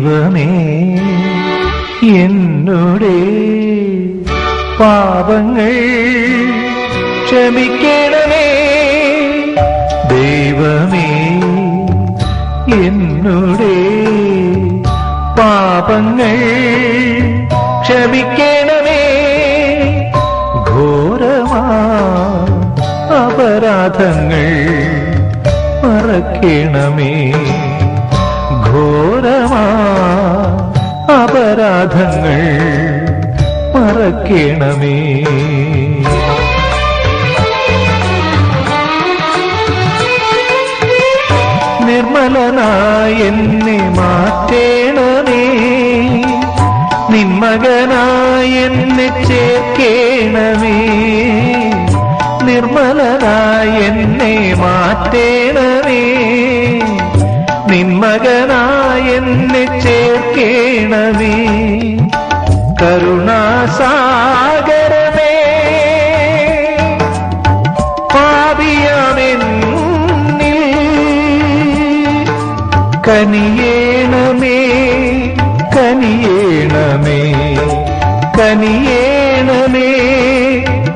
ദൈവമേ എന്നുടെ പാപങ്ങൾ ക്ഷമിക്കണമേ. ദൈവമേ എന്നുടെ പാപങ്ങൾ ക്ഷമിക്കണമേ. ഘോരമാ അപരാധങ്ങൾ മറക്കണമേ. ഘോരമാ അപരാധങ്ങൾ മറക്കണമേ. നിർമ്മലനായി എന്നെ മാറ്റേണമേ. നിന്മകനായി എന്നെ ചേർക്കേണമേ. നിർമ്മലനായി എന്നെ മാറ്റേണമേ. നിന്മകനായി എന്നെ ചേർക്കേണമേ. കരുണാസാഗരമേ പാപിയാമെന്നിൽ കനിയേണമേ. കനിയേണമേ കനിയേണമേ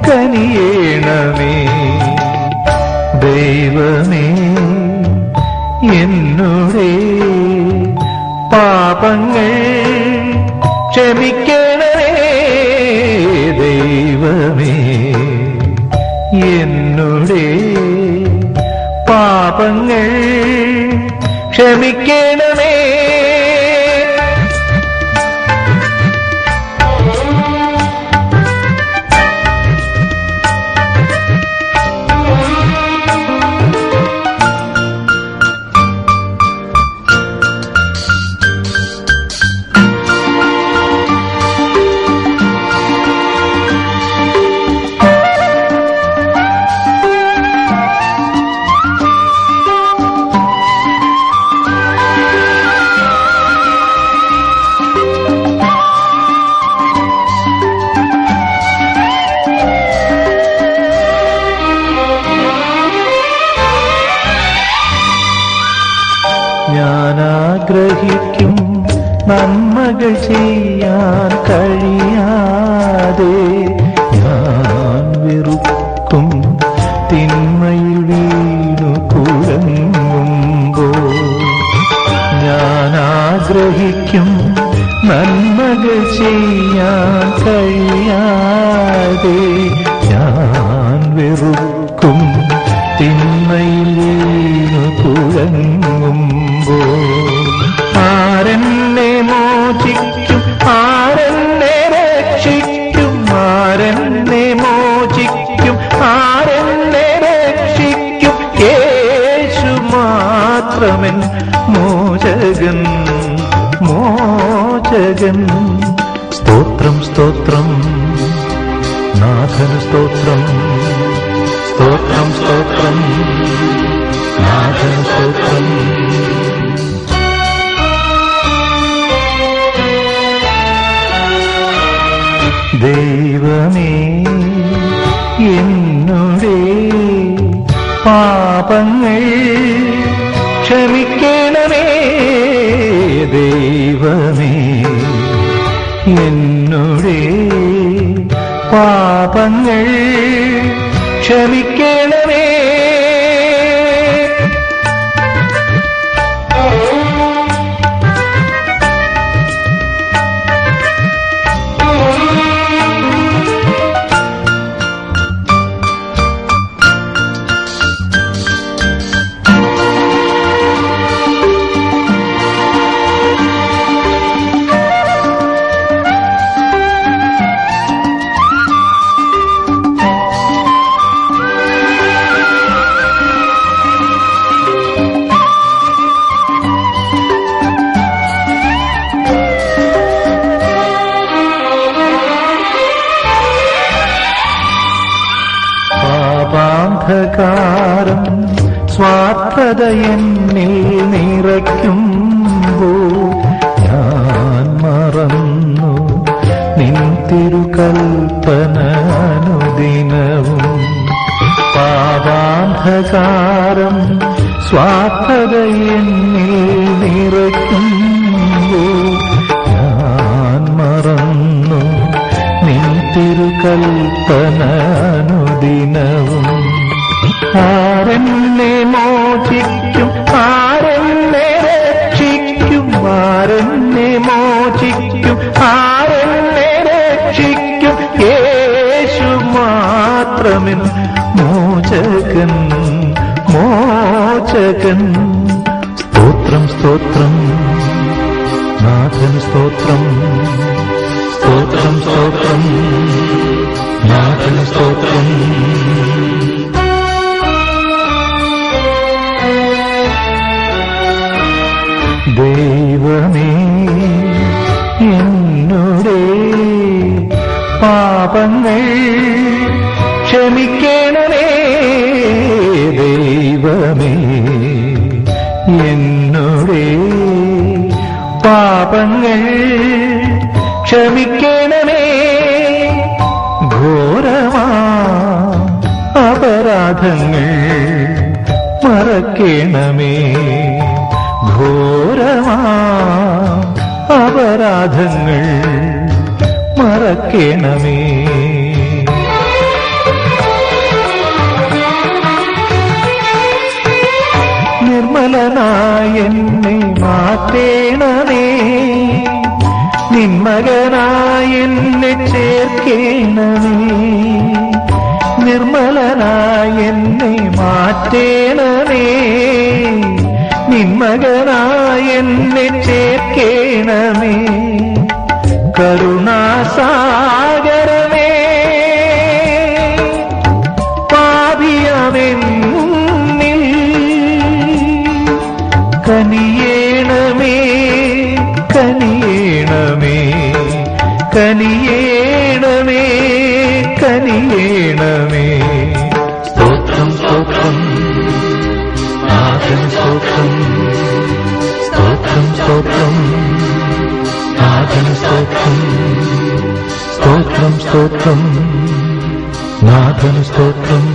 കനിയേണമേ. ദൈവമേ എന്നുടെ പാപങ്ങൾ ക്ഷമിക്കണമേ. ദൈവമേ എന്നുടെ പാപങ്ങൾ ക്ഷമിക്കണമേ. ഞാനാഗ്രഹിക്കും നന്മകൾ ചെയ്യാൻ കഴിയാതെ ഞാൻ വെറുക്കും തിന്മയിൽ വീണു കുഴങ്ങുമ്പോൾ. ഞാനാഗ്രഹിക്കും നന്മകൾ ചെയ്യാൻ കഴിയാതെ ഞാൻ വെറുക്കും തിന്മയിൽ വീണു കുഴങ്ങുമ്പോൾ. ആരെന്നെ മോചിക്കും? ആരെന്നെ രക്ഷിക്കും? ആരെന്നെ മോചിക്കും? ആരെന്നെ രക്ഷിക്കും? യേശു മാത്രമൻ മോചകൻ മോചകൻ. സ്തോത്രം സ്തോത്രം നാഥന് സ്തോത്രം. സ്തോത്രം സ്തോത്രം നാഥന് സ്തോത്രം. ദൈവമേ എന്നുടെ പാപങ്ങൾ ക്ഷമിക്കണമേ. ദൈവമേ എന്നുടെ പാപങ്ങൾ ക്ഷമിക്കണമേ. പാപാന്ധകാരം സ്വാർത്ഥത എന്നിൽ നിറയ്ക്കുമ്പോൾ ഞാൻ മറന്നു നിൻ തിരുകൽപ്പന അനുദിനവും. പാപാന്ധകാരം സ്വാർത്ഥത എന്നിൽ നിറയ്ക്കുമ്പോൾ തിരുകൽപ്പന അനുദിനവും. ആരെന്നെ മോചിക്കും, ആരെന്നെ രക്ഷിക്കും, ആരെന്നെ മോചിക്കും, ആരെന്നെ രക്ഷിക്കും, യേശു മാത്രമെൻ മോചകൻ, മോചകൻ. സ്തോത്രം സ്തോത്രം നാഥൻ സ്തോത്രം, സ്തോത്രം സ്തോത്രം നാഥൻ സ്തോത്രം. ദൈവമേ എന്നുടെ പാപങ്ങൾ ക്ഷമിക്കണമേ, ദൈവമേ എന്നുടെ പാപങ്ങൾ ക്ഷമിക്കണമേ. ഘോരമാ അപരാധങ്ങൾ മറക്കണമേ, ഘോരമാ അപരാധങ്ങൾ മറക്കണമേ. നിർമ്മലനായ എന്നെ മാറ്റേണമേ, നിന്മകനായ എന്നെ ചേർക്കേണമേ. നിർമ്മലനായ എന്നെ മാറ്റേണമേ, നിന്മകനായ എന്നെ ചേർക്കേണമേ. കരുണാസാഗരമേ പാപിയാമെന്നിൽ കനിയേണമേ, കനിയേണമേ, കനിയേണമേ, കനിയേണമേ. സ്തോത്രം സ്തോത്രം നാഥൻ സ്തോത്രം, സ്തോത്രം സ്തോത്രം നാഥൻ സ്തോത്രം, സ്തോത്രം സ്തോത്രം നാഥൻ സ്തോത്രം.